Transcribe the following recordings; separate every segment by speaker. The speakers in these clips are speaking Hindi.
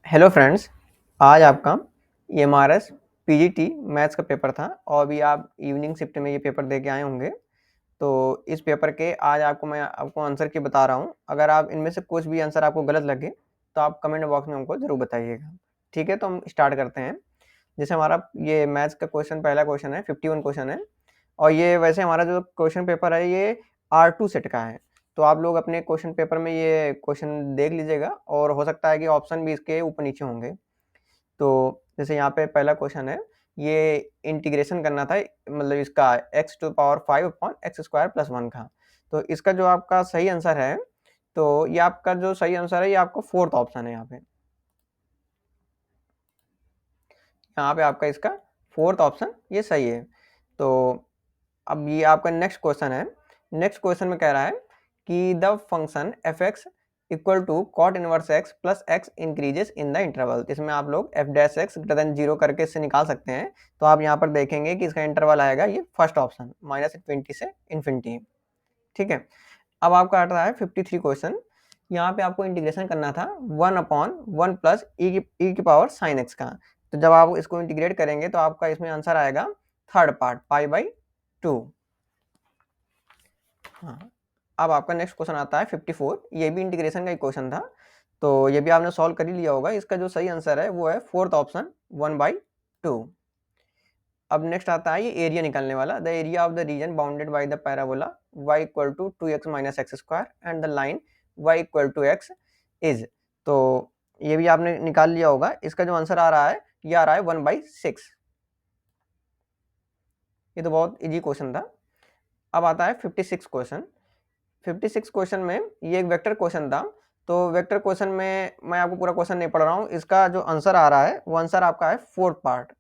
Speaker 1: हेलो फ्रेंड्स, आज आपका EMRS PGT मैथ्स का पेपर था और अभी आप इवनिंग शिफ्ट में ये पेपर दे के आए होंगे। तो इस पेपर के आज मैं आपको आंसर की बता रहा हूँ। अगर आप इनमें से कुछ भी आंसर आपको गलत लगे तो आप कमेंट बॉक्स में हमको ज़रूर बताइएगा। ठीक है, तो हम स्टार्ट करते हैं। जैसे हमारा ये मैथ्स का पहला क्वेश्चन है, 51 क्वेश्चन है और ये वैसे हमारा जो क्वेश्चन पेपर है ये R2 सेट का है। तो आप लोग अपने क्वेश्चन पेपर में ये क्वेश्चन देख लीजिएगा और हो सकता है कि ऑप्शन भी इसके ऊपर नीचे होंगे। तो जैसे यहाँ पे पहला क्वेश्चन है, ये इंटीग्रेशन करना था, मतलब इसका x⁵ अपॉन x² + 1 का। तो इसका जो आपका सही आंसर है, तो ये आपका जो सही आंसर है ये आपका फोर्थ ऑप्शन है। यहाँ पे आपका इसका फोर्थ ऑप्शन ये सही है। तो अब ये आपका नेक्स्ट क्वेश्चन है। नेक्स्ट क्वेश्चन में कह रहा है कि the function f(x) equal to cot inverse x plus x increases in the interval. इसमें आप लोग f(x) ग्रेटर देन 0 करके इससे निकाल सकते हैं। तो आप यहाँ पर देखेंगे कि इसका इंटरवल आएगा ये फर्स्ट ऑप्शन -20 से इन्फिनिटी। ठीक है, अब आपका आता है 53 क्वेश्चन। यहाँ पे आपको इंटीग्रेशन करना था 1/1 प्लस e की पावर sin x का। तो जब आप इसको इंटीग्रेट करेंगे तो आपका इसमें आंसर आएगा थर्ड पार्ट π/2। हाँ, अब आपका नेक्स्ट क्वेश्चन आता है 54। ये भी इंटीग्रेशन का ही क्वेश्चन था, तो ये भी आपने सॉल्व कर ही लिया होगा। इसका जो सही आंसर है वो है फोर्थ ऑप्शन 1/2। अब नेक्स्ट आता है ये एरिया निकालने वाला। The area of the region bounded by the parabola y equal to 2x minus x² and the line y equal to x is. तो ये भी आपने निकाल लिया होगा। इसका जो आंसर आ रहा है ये आ रहा है 1/6। ये तो बहुत इजी क्वेश्चन था। अब आता है 56 क्वेश्चन। 56 क्वेश्चन में ये एक वेक्टर क्वेश्चन था। तो वेक्टर क्वेश्चन में मैं आपको पूरा क्वेश्चन नहीं पढ़ रहा हूँ। इसका जो आंसर आ रहा है वो आंसर आपका है fourth part,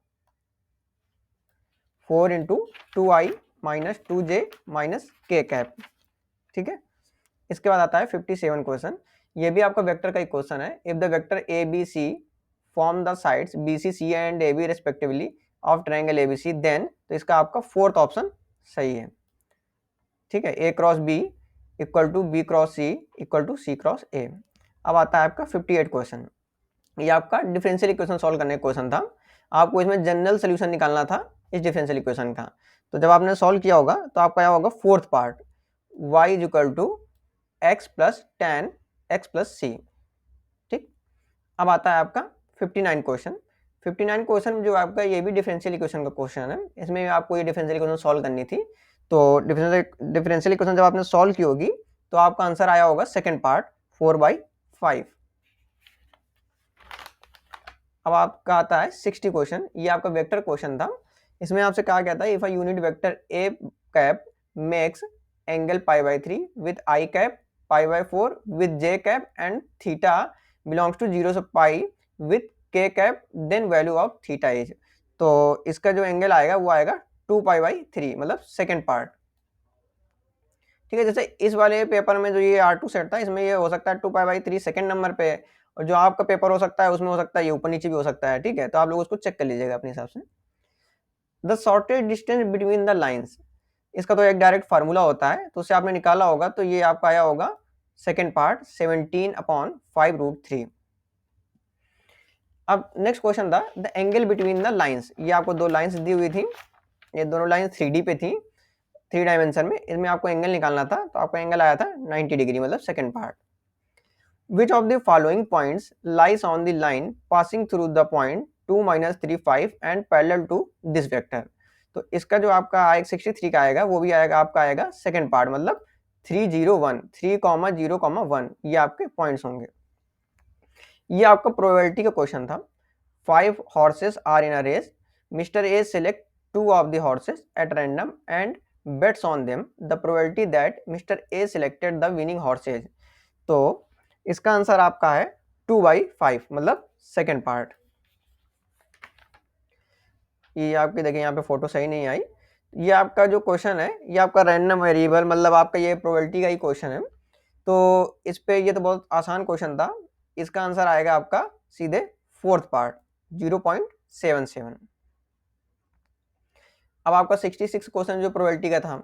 Speaker 1: 4 × 2i minus 2j minus k cap. ठीक है, इसके बाद आता है 57 क्वेश्चन। ये भी आपका वेक्टर का एक क्वेश्चन है। If the vector A B C form the sides B C C and A B respectively of triangle A B C then, तो इसका आपका फोर्थ ऑप्शन सही है। ठीक है, A cross B equal to B cross C equal to C cross A. अब आता है आपका 58 क्वेश्चन। ये आपका डिफरेंशियल इक्वेशन सॉल्व करने का क्वेश्चन था। आपको इसमें जनरल सोल्यूशन निकालना था इस डिफरेंशियल इक्वेशन का। तो जब आपने सॉल्व किया होगा तो आपका क्या होगा fourth part y is equal to x plus tan x plus C. ठीक, अब आता है आपका 59 क्वेश्चन। 59 क्वेश्चन जो आपका ये भी डिफरेंशियल इक्वेशन का क्वेश्चन है। इसमें आपको ये डिफरेंशियल इक्वेशन सॉल्व करनी थी। तो डिफरेंशियल इक्वेशन जब आपने सॉल्व की होगी तो आपका आंसर आया होगा सेकेंड पार्ट 4/5। अब आपका आता है 60 क्वेश्चन। ये आपका वेक्टर क्वेश्चन था। इसमें आपसे कहा गया था if a unit vector A cap makes angle π/3 with I cap π/4 with J cap and theta belongs to 0 से pi with K cap then value of theta is. तो इसका जो एंगल आएगा वो आएगा 2π/3, मतलब सेकेंड पार्ट। ठीक है, जैसे इस वाले पेपर में जो ये R2 सेट था इसमें ये हो सकता है 2π/3 सेकेंड नंबर पे, और जो आपका पेपर हो सकता है उसमें हो सकता है ये ऊपर नीचे भी हो सकता है। ठीक है, तो आप लोग उसको चेक कर लीजिएगा अपने हिसाब से। The shortage distance between the lines, इसका तो एक डायरेक्ट फार्मूला होता है, तो उससे आपने निकाला होगा। तो ये आपका आया होगा सेकेंड पार्ट 17/5√3। अब नेक्स्ट क्वेश्चन था the angle between the lines. ये आपको दो लाइन्स दी हुई थी, ये दोनों लाइन्स 3D पे थी, 3 डायमेंशन में। इसमें आपको एंगल निकालना था, तो आपका एंगल आया था 90 डिग्री, मतलब second part. Which of the following points lies on the line passing through the point 2 - 3 5 and parallel to this vector? तो इसका जो आपका 63 का आएगा वो भी आएगा, आपका आएगा सेकेंड पार्ट, मतलब 3 0 1 3, 0, 1 ये आपके पॉइंट्स होंगे। ये आपका प्रोबेबिलिटी का क्वेश्चन था। 5 horses are in a race. Mr. A select 2 of the horses at random and bets on them. The probability that Mr. A selected the winning horse is. तो इसका आंसर आपका है 2/5, मतलब सेकेंड पार्ट। ये आपके देखिए यहाँ पे फोटो सही नहीं आई। ये आपका जो क्वेश्चन है ये आपका रैंडम वेरिएबल, मतलब आपका ये प्रोबेबिलिटी का ही क्वेश्चन है। तो इस पे ये तो बहुत आसान क्वेश्चन था। इसका आंसर आएगा आपका सीधे फोर्थ पार्ट 0.77। अब आपका 66 क्वेश्चन जो प्रोबेबिलिटी का था,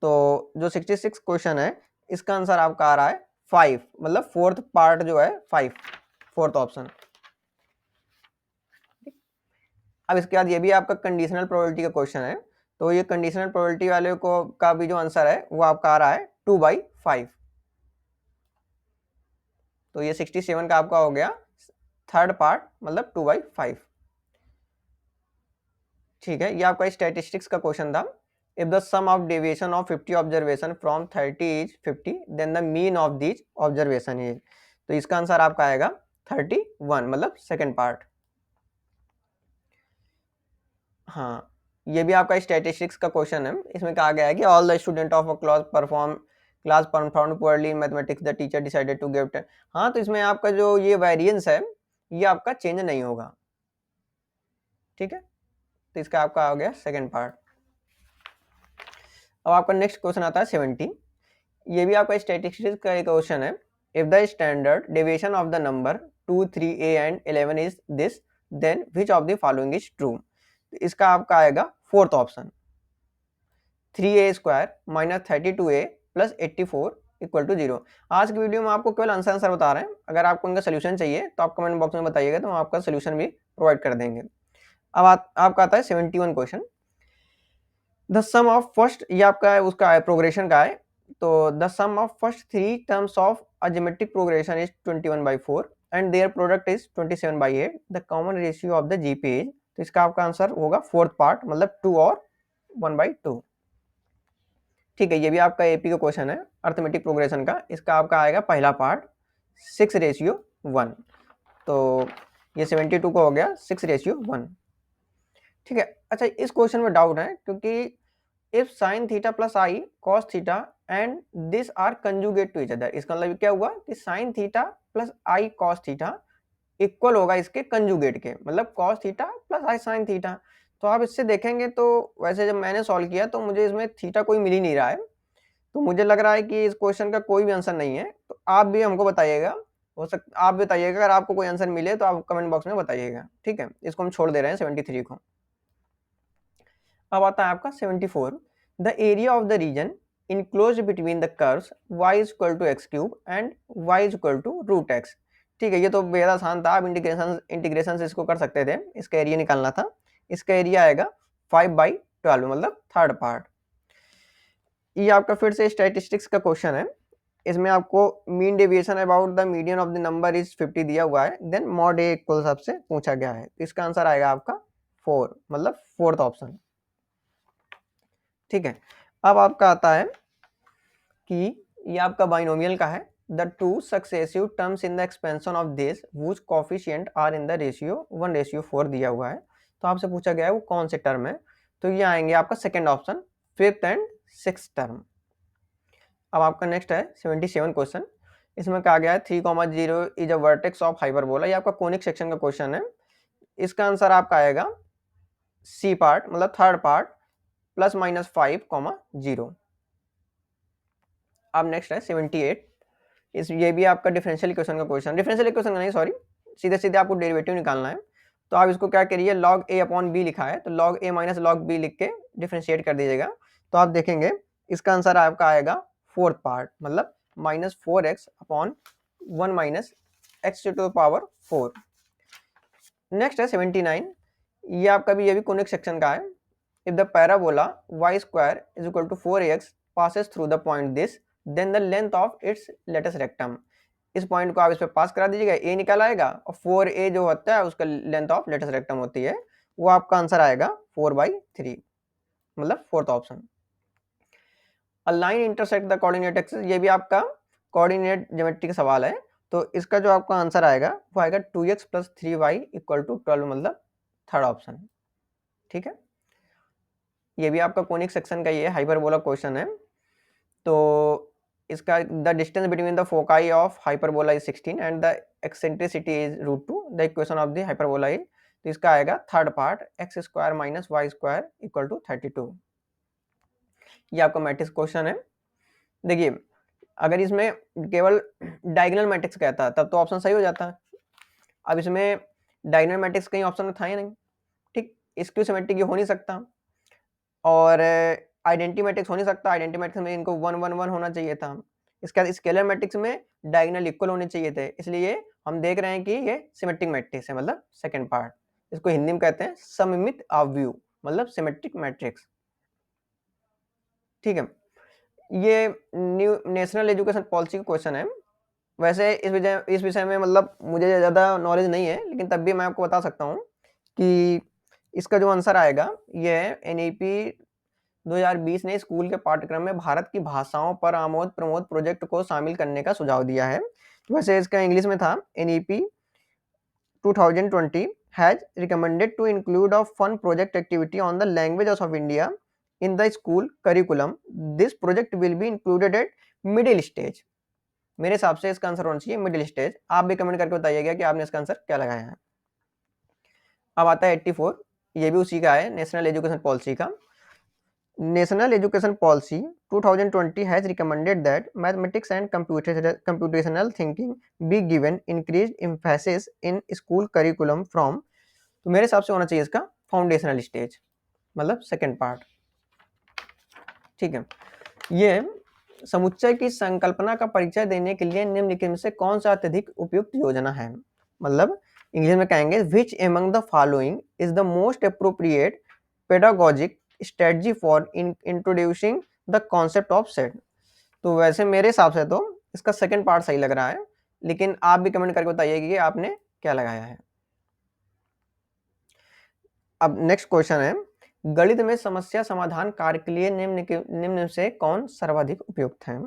Speaker 1: तो जो 66 क्वेश्चन है इसका आंसर आपका आ रहा है 5, मतलब फोर्थ पार्ट जो है 5, फोर्थ ऑप्शन। अब इसके बाद ये भी आपका कंडीशनल प्रोबेबिलिटी का क्वेश्चन है, तो ये कंडीशनल प्रोबेबिलिटी वाले को का भी जो आंसर है वो आपका आ रहा है 2/5। तो ये 67 का आपका हो गया थर्ड पार्ट, मतलब 2/5। ठीक है, ये आपका स्टैटिस्टिक्स का क्वेश्चन था। If the sum of deviation of 50 observation from 30 is 50, then the mean of this observation is, तो इसका आंसर आपका आएगा 31, मतलब सेकंड पार्ट। हाँ, ये भी आपका स्टैटिस्टिक्स का क्वेश्चन है। इसमें कहा गया है कि all the student of a class perform poorly in mathematics, the teacher decided to give 10। हाँ, तो इसमें आपका जो ये वेरिएंस है ये आपका चेंज नहीं होगा। ठीक है, तो इसका आपका हो गया सेकंड पार्ट। अब आपका नेक्स्ट क्वेश्चन आता है 70। ये भी आपका स्टैटिस्टिक्स का एक क्वेश्चन है। If the standard deviation of the number 2, 3, a and 11 is this, then which of the following is true. इसका आपका आएगा fourth option, 3a² minus 32a plus 84 equal to 0। आज की वीडियो में आपको केवल आंसर बता रहे हैं। अगर आपको इनका सोल्यूशन चाहिए तो आप कमेंट बॉक्स में बताइएगा, तो हम आपका सोल्यूशन भी प्रोवाइड कर देंगे। अब आपका आता है 71 question. The sum of first, ये आपका उसका है प्रोग्रेशन का है, तो the sum of first 3 terms of a geometric progression is 21/4 and their product is 27/8। The common ratio of the GP is, तो इसका आपका आंसर होगा फोर्थ पार्ट, मतलब 2 और 1/2। ठीक है, ये भी आपका एपी का क्वेश्चन है अर्थमेटिक प्रोग्रेशन का। इसका आपका आएगा पहला पार्ट 6:1। तो ये 72 का हो गया 6:1। ठीक है, अच्छा इस क्वेश्चन में डाउट है, क्योंकि if sine theta plus i cos theta and this are conjugate to each other, इसका मतलब क्या हुआ कि sine theta plus i cos theta equal होगा इसके कंजुगेट के, मतलब cos theta plus i sine theta. तो आप इससे देखेंगे तो वैसे जब मैंने सॉल्व किया तो मुझे इसमें थीटा कोई मिल ही नहीं रहा है, तो मुझे लग रहा है कि इस क्वेश्चन का कोई भी आंसर नहीं है। तो आप भी हमको बताइएगा, हो सकता आप बताइएगा, अगर आपको कोई आंसर मिले तो आप कमेंट बॉक्स में बताइएगा। ठीक है, इसको हम छोड़ दे रहे हैं 73 को। अब आता है आपका 74। The area of the region enclose between the curves y equal to X cube and y equal to root X. ठीक है, ये तो बेहद आसान था, आप इंटीग्रेशन से इसको कर सकते थे। इसका एरिया निकालना था। इसका एरिया आएगा 5/12, मतलब थर्ड पार्ट। ये आपका फिर से स्टैटिस्टिक्स का क्वेश्चन है। इसमें आपको mean deviation about the median of the number is 50 दिया हुआ है, देन मॉड ए इक्वल सबसे पूछा गया है। तो इसका आंसर आएगा आपका 4, मतलब फोर्थ ऑप्शन। ठीक है, अब आपका आता है कि ये आपका बाइनोमियल का है। The two successive terms in the expansion of this which coefficient are in the ratio 1:4 दिया हुआ है। तो आपसे पूछा गया है वो कौन से टर्म है, तो ये आएंगे आपका second option, fifth and sixth term. अब आपका नेक्स्ट है 77 क्वेश्चन। इसमें कहा गया है 3,0 is a vertex of hyperbola. ये आपका कोनिक सेक्शन का क्वेश्चन है। इसका आंसर आपका आएगा सी पार्ट, मतलब थर्ड पार्ट, ±5,0। अब नेक्स्ट है 78। ये भी आपका डिफरेंशियल इक्वेशन का क्वेश्चन, डिफरेंशियल इक्वेशन नहीं सॉरी, सीधे सीधे आपको डेरिवेटिव निकालना है। तो आप इसको क्या करिए, log a अपॉन बी लिखा है, तो log a minus log b लिख के डिफरेंशिएट कर दीजिएगा। तो आप देखेंगे इसका आंसर आपका आएगा फोर्थ पार्ट, मतलब -4x upon 1 minus X to the power 4। Next है 79। ये आपका भी, ये भी कोनिक सेक्शन का है। If the parabola y square is equal to 4x passes through the point this, then the length of its latus rectum। इस पॉइंट को आप इस पे पास करा दीजिएगा, a निकल आएगा, और 4a जो होता है उसका लेंथ ऑफ लेटस रेक्टम होती है, वो आपका आंसर आएगा 4/3, मतलब fourth option. A line intersect the coordinate axis, ये भी आपका कोऑर्डिनेट ज्योमेट्री का सवाल है। तो इसका जो आपका आंसर आएगा वो आएगा 2x + 3y इक्वल टू 12, मतलब थर्ड ऑप्शन। ठीक है, ये भी आपका कोनिक सेक्शन का ये हाइपरबोला क्वेश्चन है। तो इसका the distance between the foci of hyperbola is 16 and the eccentricity is √2, the equation of the hyperbola is, तो इसका आएगा third part x² - y² equal to 32। ये आपका मैट्रिक्स क्वेश्चन है। देखिए, अगर इसमें केवल डायगोनल मैट्रिक्स कहता तब तो ऑप्शन सही हो जाता है। अब इसमें डायगोनल मैट्रिक्स कहीं ऑप्शन में था ही नहीं। ठीक, स्क्यू सिमेट्रिक ये हो नहीं सकता, और आइडेंटिटी मैट्रिक्स हो नहीं सकता। आइडेंटिटी मैट्रिक्स में इनको 1 1 1 होना चाहिए था। इसके बाद स्केलर मैट्रिक्स में डायगोनल इक्वल होने चाहिए थे, इसलिए हम देख रहे हैं कि ये सिमेट्रिक मैट्रिक्स है, मतलब सेकंड पार्ट। इसको हिंदी में कहते हैं सममित आव्यूह, मतलब सिमेट्रिक मैट्रिक्स। ठीक है, ये न्यू नेशनल एजुकेशन पॉलिसी का क्वेश्चन है। वैसे इस विषय में मतलब मुझे ज़्यादा नॉलेज नहीं है, लेकिन तब भी मैं आपको बता सकता हूँ कि इसका जो आंसर आएगा ये है NEP 2020 ने स्कूल के पाठ्यक्रम में भारत की भाषाओं पर आमोद प्रमोद प्रोजेक्ट को शामिल करने का सुझाव दिया है। वैसे इसका इंग्लिश में था NEP 2020 has recommended to include a fun project activity on the languages of India in the school curriculum. This project will be included at middle stage. मेरे हिसाब से इसका आंसर होना चाहिए मिडिल स्टेज। आप भी कमेंट करके बताइएगा कि आपने इसका आंसर क्या लगाया है। अब आता है 84, ये भी उसी का है, नेशनल एजुकेशन पॉलिसी का। National education policy 2020 has recommended that mathematics and computational thinking be given increased emphasis in school curriculum from, तो मेरे हिसाब से होना चाहिए इसका फाउंडेशनल स्टेज, मतलब सेकंड पार्ट। ठीक है, ये समुच्चय की संकल्पना का परिचय देने के लिए निम्नलिखित में से कौन सा अत्यधिक उपयुक्त योजना है। मतलब इंग्लिश में कहेंगे which among the following is the most appropriate pedagogic strategy for introducing the concept of set. तो वैसे मेरे हिसाब से तो इसका सेकंड पार्ट सही लग रहा है, लेकिन आप भी कमेंट करके बताइए कि आपने क्या लगाया है। अब नेक्स्ट क्वेश्चन है, गणित में समस्या समाधान कार्य के लिए निम्न से कौन सर्वाधिक उपयुक्त है।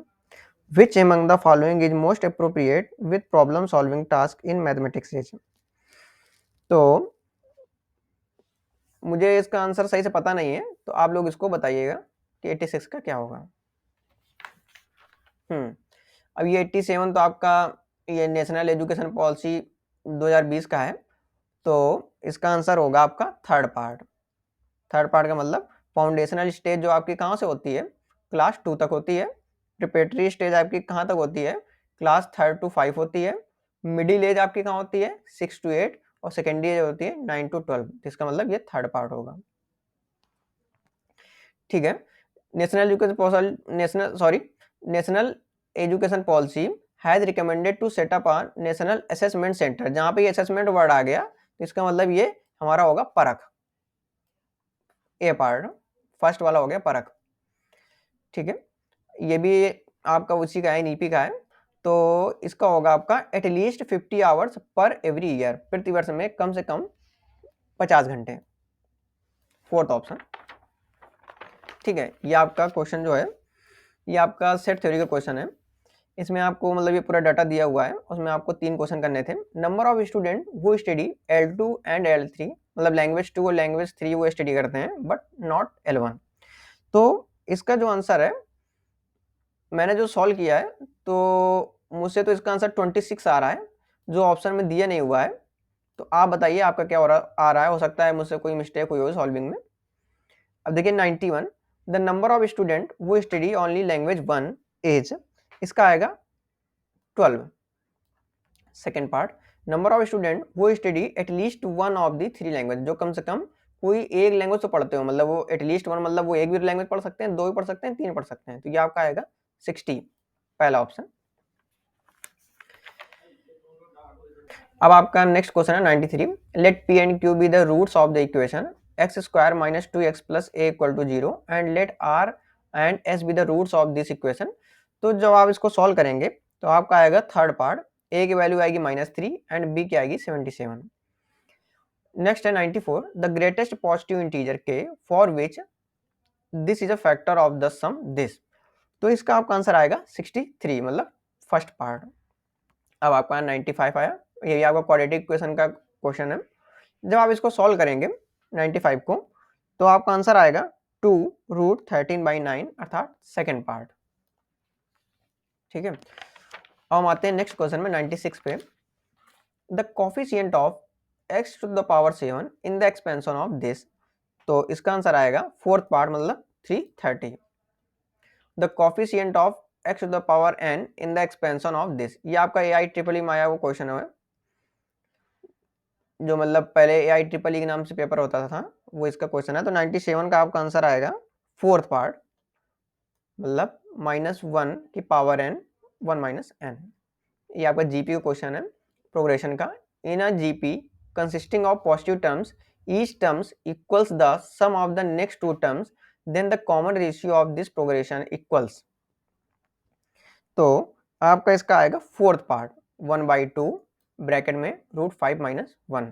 Speaker 1: Which among the following is most appropriate with problem solving task in mathematics is? तो मुझे इसका आंसर सही से पता नहीं है, तो आप लोग इसको बताइएगा कि 86 का क्या होगा। अब ये 87 तो आपका ये नेशनल एजुकेशन पॉलिसी 2020 का है, तो इसका आंसर होगा आपका थर्ड पार्ट। थर्ड पार्ट का मतलब फाउंडेशनल स्टेज जो आपकी कहाँ से होती है, क्लास 2 तक होती है। प्रिपरेटरी स्टेज आपकी कहाँ तक होती है, क्लास 3 to 5 होती है। मिडिल एज आपकी कहाँ होती है, 6 to 8, और सेकेंडरी एज होती है 9 to 12। इसका मतलब ये थर्ड पार्ट होगा। ठीक है, national education policy has recommended to set up a national assessment centre. जहाँ पे ये असेसमेंट वर्ड आ गया तो इसका मतलब ये हमारा होगा परख। ए पार्ट फर्स्ट वाला हो गया परख। ठीक है, ये भी आपका उसी का है, नीपी का है। तो इसका होगा आपका at least 50 hours per every year, प्रति वर्ष में कम से कम 50 घंटे, फोर्थ ऑप्शन। ठीक है, ये आपका क्वेश्चन जो है ये आपका सेट थ्योरी का क्वेश्चन है। इसमें आपको मतलब ये पूरा डाटा दिया हुआ है, उसमें आपको 3 क्वेश्चन करने थे। Number of student who study L2 and L3, मतलब लैंग्वेज 2 और लैंग्वेज 3 वो स्टडी करते हैं बट नॉट L1। तो इसका जो आंसर है मैंने जो सॉल्व किया है, तो मुझसे तो इसका आंसर 26 आ रहा है, जो ऑप्शन में दिया नहीं हुआ है। तो आप बताइए आपका क्या आ रहा है, हो सकता है मुझसे कोई मिस्टेक हुई हो सॉल्विंग में। अब देखिए 91, the number of student who study only language 1 is, इसका आएगा 12। Second part, number of student who study at least one of the 3 language, जो कम से कम कोई एक लैंग्वेज तो पढ़ते हो, मतलब वो एटलीस्ट वन मतलब वो एक भी लैंग्वेज पढ़ सकते हैं, 2 भी पढ़ सकते हैं, 3 पढ़ सकते हैं। तो ये आपका आएगा 60, पहला ऑप्शन। अब आपका नेक्स्ट क्वेश्चन है 93, let P and Q be the roots of the equation x square minus 2x plus a equal to 0 and let R and S be the roots of this equation. तो जब आप इसको सॉल्व करेंगे तो आपका आएगा थर्ड पार्ट, a की वैल्यू आएगी -3 एंड b की आएगी 77। नेक्स्ट है 94, the greatest positive integer k for which this is a factor of the sum this. तो इसका आपका आंसर आएगा 63, मतलब फर्स्ट पार्ट। अब आपका 95 आया, ये भी आपका क्वाड्रेटिक इक्वेशन का क्वेश्चन है। जब आप इसको सॉल्व करेंगे 95 को, तो आपका आंसर आएगा 2√13/9, अर्थात सेकेंड पार्ट। ठीक है, अब हम आते हैं नेक्स्ट क्वेश्चन में 96 पे। The coefficient of x to the power 7 in the expansion of this. तो इसका आंसर आएगा फोर्थ पार्ट, मतलब 330। The coefficient of x to the power n in the expansion of this, ये आपका AIEEE में आया वो क्वेश्चन है, जो मतलब पहले AIEEE के नाम से पेपर होता था, वो इसका क्वेश्चन है। तो 97 का आपका आंसर आएगा फोर्थ पार्ट, मतलब -1 की पावर n 1 - n। ये आपका जीपी का क्वेश्चन है, प्रोग्रेशन का। In a GP consisting of positive terms, each terms equals the sum of the next two terms, then the common ratio of this progression equals. तो आपका इसका आएगा फोर्थ पार्ट 1/2 ब्रैकेट में √5 - 1।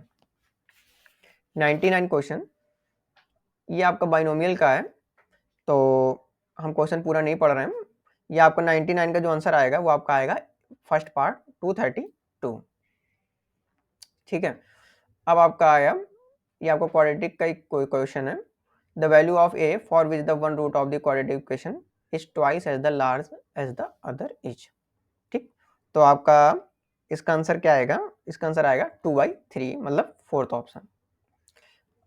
Speaker 1: 99 क्वेश्चन, ये आपका बाइनोमियल का है, तो हम क्वेश्चन पूरा नहीं पढ़ रहे हैं। ये आपका 99 का जो आंसर आएगा वो आपका आएगा फर्स्ट पार्ट 232। ठीक है, अब आपका आया, ये आपको क्वाड्रेटिक का एक कोई क्वेश्चन है। The value of a for which the one root of the quadratic equation is twice as the large as the other is. ठीक, तो आपका इसका आंसर क्या आएगा? इसका आंसर आएगा 2/3, मतलब फोर्थ ऑप्शन।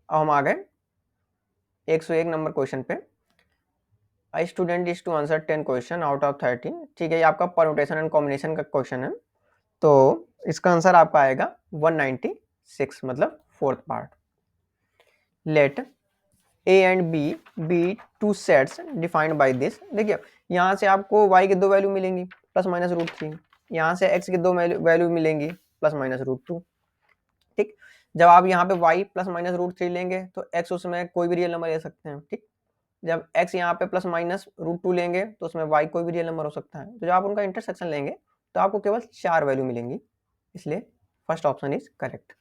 Speaker 1: अब हम आ गए 101 नंबर क्वेश्चन पे। I student is to answer 10 question out of 13। ठीक है, ये आपका परम्यूटेशन एंड कॉम्बिनेशन का क्वेश्चन है, तो इसका आंसर आपका आएगा 196, मतलब fourth part. Let A and B be two sets defined by this. देखिए यहाँ से आपको y की दो वैल्यू मिलेंगी ±√3, यहाँ से x की दो वैल्यू मिलेंगी ±√2। ठीक, जब आप यहाँ पे y ±√3 लेंगे तो x उसमें कोई भी रियल नंबर ले सकते हैं। ठीक, जब x यहाँ पे +-√2 लेंगे तो उसमें y कोई भी रियल नंबर हो सकता है। तो जब आप उनका इंटरसेक्शन लेंगे तो आपको केवल 4 वैल्यू मिलेंगी, इसलिए फर्स्ट ऑप्शन इज करेक्ट।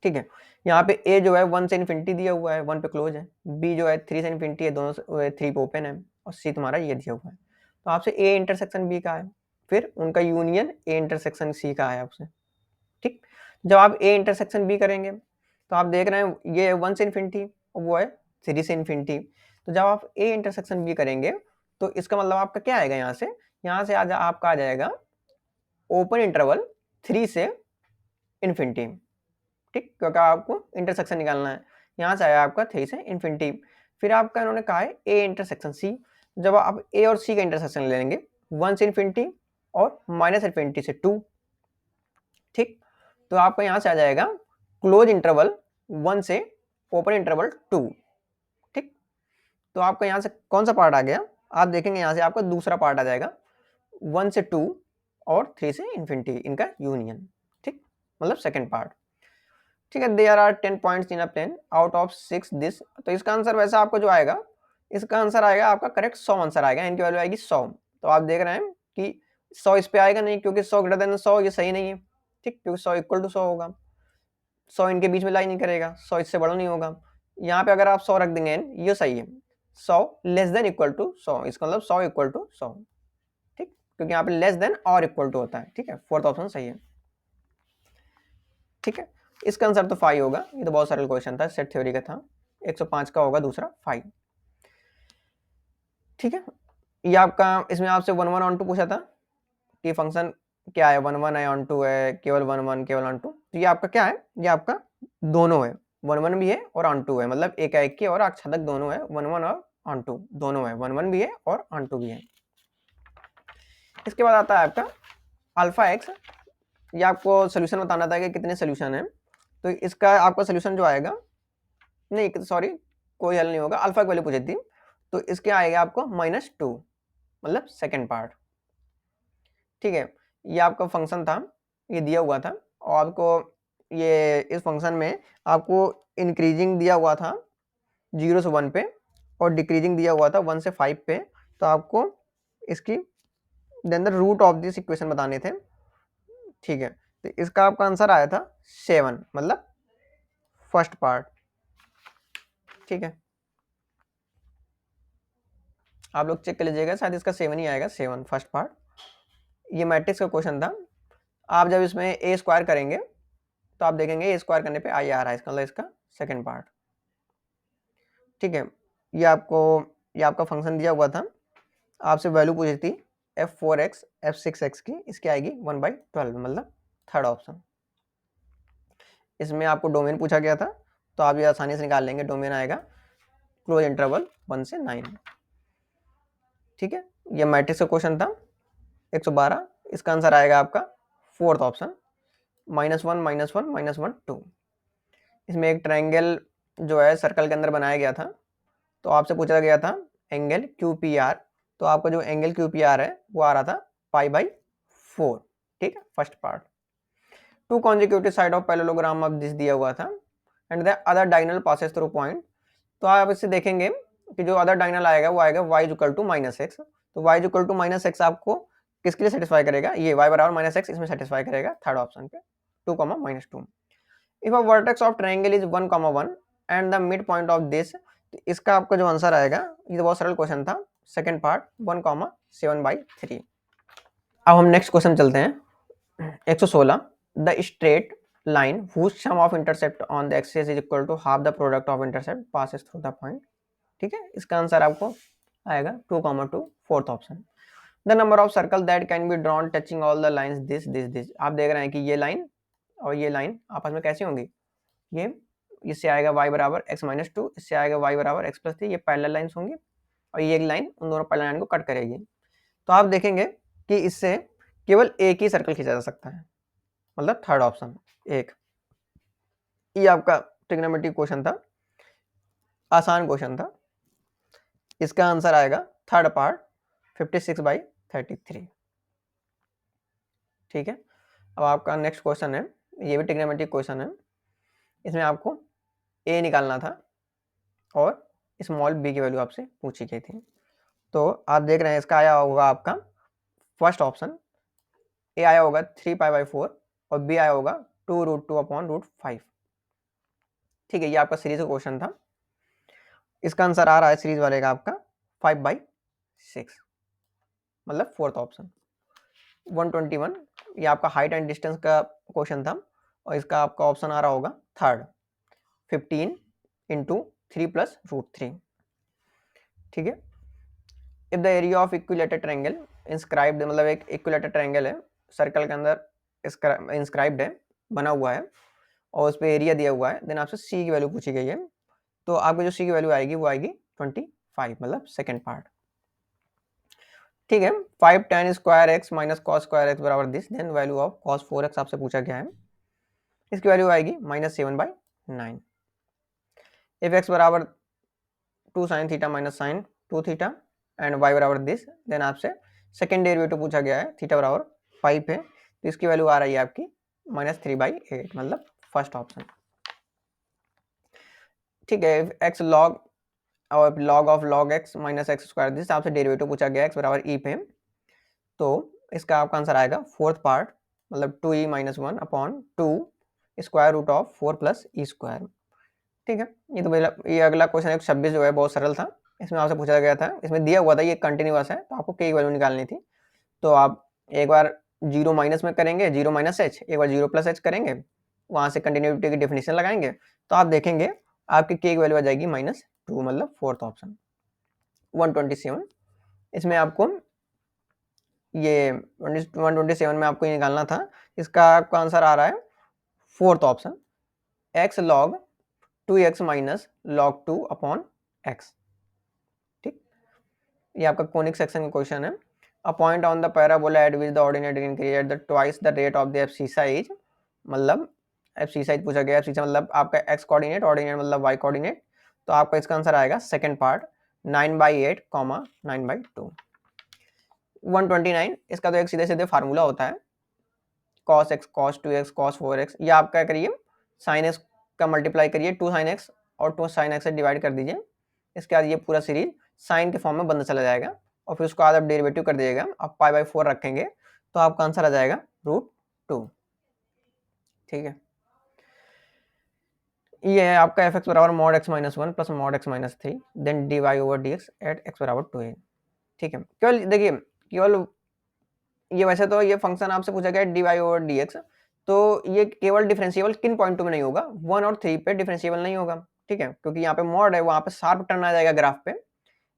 Speaker 1: ठीक है, यहाँ पे a जो है 1 से इन्फिनिटी दिया हुआ है, 1 पे क्लोज है, b जो है 3 से इन्फिनिटी है, दोनों 3 पे ओपन है, और c तुम्हारा ये दिया हुआ है। तो आपसे a इंटरसेक्शन b का है, फिर उनका यूनियन a इंटरसेक्शन c का है आपसे। ठीक, जब आप a इंटरसेक्शन b करेंगे तो आप देख रहे हैं ये 1 से इन्फिनिटी और वो है 3 से इन्फिनिटी। तो जब आप a इंटरसेक्शन b करेंगे तो इसका मतलब आपका क्या आएगा? यहाँ से आज आपका आ जाएगा ओपन इंटरवल 3 से इन्फिनिटी। ठीक, क्योंकि आपको इंटरसेक्शन निकालना है। यहाँ से आया आपका 3 से इन्फिनिटी, फिर आपका इन्होंने कहा है a इंटरसेक्शन c। जब आप a और c का इंटरसेक्शन ले लेंगे 1 से इन्फिनिटी और -इन्फिनिटी से 2। ठीक, तो आपका यहाँ से आ जाएगा क्लोज इंटरवल 1 से ओपन इंटरवल 2। ठीक, तो आपका यहाँ से कौन सा पार्ट आ गया? आप देखेंगे यहाँ से आपका दूसरा पार्ट आ जाएगा 1 से 2 और 3 से इन्फिनिटी, इनका यूनियन। ठीक, मतलब सेकेंड पार्ट। ठीक है, there are 10 points in a plane out of 6 this. तो इसका आंसर वैसा आपको जो आएगा, इसका आंसर आएगा आपका करेक्ट 100 आंसर आएगा, इनकी वैल्यू आएगी 100। तो आप देख रहे हैं कि 100 इस पे आएगा नहीं, क्योंकि 100 ग्रेटर देन 100 ये सही नहीं है। ठीक, क्योंकि 100 इक्वल टू 100 होगा, 100 इनके बीच में लाई नहीं करेगा, 100 इससे बड़ा नहीं होगा। यहाँ पे अगर आप 100 रख देंगे ये सही है, 100 लेस देन इक्वल टू 100, इसका मतलब 100 इक्वल टू 100। ठीक, क्योंकि यहाँ पे लेस देन और इक्वल टू होता है। ठीक है, फोर्थ ऑप्शन सही है। ठीक है, इसका आंसर तो 5 होगा, ये तो बहुत सरल क्वेश्चन था, सेट थ्योरी का था। 105 का होगा दूसरा 5। ठीक है, ये आपका, इसमें आपसे 1 1 ऑन 2 पूछा था कि फंक्शन क्या है, 1 1 है, ऑन 2 है, केवल 1 1 केवल ऑन 2। तो ये आपका क्या है? ये आपका दोनों है, 1 1 भी है और ऑन 2 है, मतलब एक एक के और आच्छादक दोनों है, 1 1 और ऑन 2 दोनों है, 1 1 भी है और ऑन 2 भी है। इसके बाद आता है आपका अल्फा एक्स। ये आपको सोल्यूशन बताना था कि कितने सोल्यूशन है। तो इसका आपका सोल्यूशन जो आएगा, नहीं सॉरी, कोई हल नहीं होगा, अल्फा की वैल्यू पूछी थी, तो इसके आएगा आपको -2, मतलब सेकेंड पार्ट। ठीक है, ये आपका फंक्शन था, ये दिया हुआ था, और आपको ये इस फंक्शन में आपको इंक्रीजिंग दिया हुआ था 0 से 1 पे और डिक्रीजिंग दिया हुआ था 1 से 5 पे। तो आपको इसकी then the root of this equation बताने थे। ठीक है, तो इसका आपका आंसर आया था 7, मतलब फर्स्ट पार्ट। ठीक है, आप लोग चेक कर लीजिएगा, शायद इसका 7 ही आएगा, 7 फर्स्ट पार्ट। ये मैट्रिक्स का क्वेश्चन था। आप जब इसमें ए स्क्वायर करेंगे तो आप देखेंगे ए स्क्वायर करने पे आई आ रहा है, इसका मतलब इसका सेकंड पार्ट। ठीक है, ये आपका फंक्शन दिया हुआ था, आपसे वैल्यू पूछी थी f4x f6x की, इसकी आएगी 1/12, मतलब थर्ड ऑप्शन। इसमें आपको डोमेन पूछा गया था, तो आप ये आसानी से निकाल लेंगे, डोमेन आएगा क्लोज इंटरवल 1 से 9। ठीक है, ये मैट्रिक्स का क्वेश्चन था 112, इसका आंसर आएगा आपका फोर्थ ऑप्शन -1 -1 -1 2। इसमें एक ट्रायंगल जो है सर्कल के अंदर बनाया गया था, तो आपसे पूछा गया था एंगल QPR, तो आपका जो एंगल QPR है वो आ रहा था π/4। ठीक है, first part. Two consecutive side of parallelogram of this दिया हुआ था and the other diagonal passes through point. तो आप इससे देखेंगे कि जो अदर डायगोनल आएगा वो आएगा y इक्वल टू -x। तो y इक्वल टू -x आपको किसके लिए सेटिस्फाई करेगा, ये y बराबर -x इसमें सेटिस्फाई करेगा थर्ड ऑप्शन पे 2, -2। If a vertex of triangle is 1, 1 and the mid point of this, तो इसका आपका जो आंसर आएगा, ये तो बहुत सरल क्वेश्चन था, सेकंड पार्ट 1, 7/3। अब हम नेक्स्ट क्वेश्चन चलते हैं 116। The straight line whose sum of intercept on the axis is equal to half the product of intercept passes through the point। ठीक है, इसका आंसर आपको आएगा 2, 2 fourth option. The number of circle that can be drawn touching all the lines this. आप देख रहे हैं कि ये लाइन और ये लाइन आपस में कैसी होंगी, ये इससे आएगा y बराबर x-2, इससे आएगा y बराबर x+3, ये पैरेलल लाइंस होंगी और ये एक लाइन उन दोनों पैरेलल लाइन को कट करेगी। तो आप देखेंगे कि इससे केवल एक ही सर्कल खींचा जा सकता है, मतलब थर्ड ऑप्शन एक। ये आपका ट्रिग्नोमेट्री क्वेश्चन था, आसान क्वेश्चन था। इसका आंसर आएगा थर्ड पार्ट 56/33। ठीक है, अब आपका नेक्स्ट क्वेश्चन है, ये भी ट्रिग्नोमेट्री क्वेश्चन है। इसमें आपको ए निकालना था और स्मॉल बी की वैल्यू आपसे पूछी गई थी। तो आप देख रहे हैं इसका आया होगा आपका फर्स्ट ऑप्शन, ए आया होगा 3π/4 और बी आया होगा 2√2/5। ठीक है, ये आपका सीरीज का क्वेश्चन था। इसका आंसर आ रहा है सीरीज वाले का आपका 5/6, मतलब फोर्थ ऑप्शन 121। ये आपका हाइट एंड डिस्टेंस का क्वेश्चन था और इसका आपका ऑप्शन आ रहा होगा थर्ड 15 × 3 + √3। ठीक है, if the area of equilateral triangle inscribed, मतलब एक इक्विलेटरल ट्रायंगल है, सर्कल के अंदर इंस्क्राइब्ड है, बना हुआ है और उस पर एरिया दिया हुआ है, देन आपसे सी की वैल्यू पूछी गई है। तो आपको जो सी की वैल्यू आएगी वो आएगी 25, मतलब सेकेंड पार्ट। ठीक है, 5 tan square x minus cos square x बराबर this, then value of cos 4x आपसे पूछा गया है, इसकी वैल्यू आएगी -7/9। इफ x बराबर 2 sin theta minus sin 2 theta and y बराबर दिस, देन आपसे सेकेंड डेरिवेटिव पूछा गया है, थीटा बराबर 5 है, तो इसकी वैल्यू आ रही है आपकी -3/8, मतलब फर्स्ट ऑप्शन। ठीक है, x log और log of log x minus x square, this आपसे डेरिवेटिव पूछा गया x बराबर e पे, तो इसका आपका आंसर आएगा फोर्थ पार्ट, मतलब 2e - 1/2 square root of 4 + e²। ठीक है, ये तो ये अगला क्वेश्चन 126 जो है बहुत सरल था। इसमें आपसे पूछा गया था, इसमें दिया हुआ था ये कंटिन्यूअस है, तो आपको k की वैल्यू निकालनी थी। तो आप एक बार 0 माइनस में करेंगे, 0 - h, एक बार 0 + h करेंगे, वहाँ से कंटिन्यूटी की डेफिनेशन लगाएंगे, तो आप देखेंगे आपकी k की वैल्यू आ जाएगी -2, मतलब फोर्थ ऑप्शन 127। इसमें आपको ये 127 में आपको ये निकालना था, इसका आपका आंसर आ रहा है fourth option x log 2x minus log 2/x। ठीक, ये आपका कोनिक सेक्शन का क्वेश्चन है। A point on the parabola eight which the ordinate increase at the twice the rate of the abscissa is, मतलब एब्सिसा इज पूछा गया, एब्सिसा मतलब आपका x कोऑर्डिनेट, ऑर्डिनेट मतलब y कोऑर्डिनेट, तो आपका इसका आंसर आएगा सेकंड पार्ट 9/8, 9/2। 129, इसका तो एक सीधे सीधे फार्मूला होता है, cos x cos 2x cos 4x, ये आप क्या करिए sin x का मल्टीप्लाई करिए 2 sin x और 2 sin x से डिवाइड कर दीजिए, इसके बाद ये पूरा सीरीज साइन के फॉर्म में बंद चला जाएगा और फिर उसको आधा डेरिवेटिव कर दीजिएगा, आप π/4 रखेंगे तो आपका आंसर आ जाएगा √2। ठीक है, ये है आपका fx बराबर mod x - 1 plus mod x - 3 then dy/dx at x बराबर 2a। ठीक है, केवल देखिए, केवल ये वैसे तो ये फंक्शन आपसे पूछा गया dy/dx, तो ये केवल डिफरेंशिएबल किन पॉइंटों में नहीं होगा, 1 और 3 पे डिफरेंशिएबल नहीं होगा। ठीक है, क्योंकि यहाँ पे मॉड है, वहाँ पे शार्प टर्न आ जाएगा ग्राफ पे,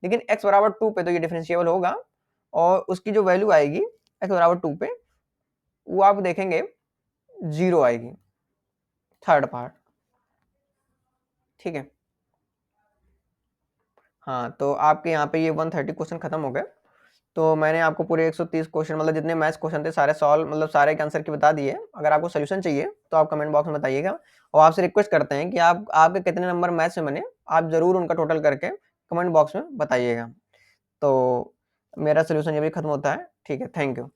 Speaker 1: लेकिन x बराबर 2 पे तो ये डिफरेंशिएबल होगा और उसकी जो वैल्यू आएगी x बराबर 2 पे, वो आप देखेंगे 0 आएगी, थर्ड पार्ट। ठीक है, हाँ, तो आपके यहाँ पे ये 130 क्वेश्चन खत्म हो गए। तो मैंने आपको पूरे 130 क्वेश्चन, मतलब जितने मैथ्स क्वेश्चन थे सारे सॉल्व, मतलब सारे के आंसर की बता दिए। अगर आपको सोल्यूशन चाहिए तो आप कमेंट बॉक्स में बताइएगा, और आपसे रिक्वेस्ट करते हैं कि आप आपके कितने नंबर मैथ्स में बने, आप जरूर उनका टोटल करके कमेंट बॉक्स में बताइएगा। तो मेरा सोल्यूशन ये भी खत्म होता है। ठीक है, थैंक यू।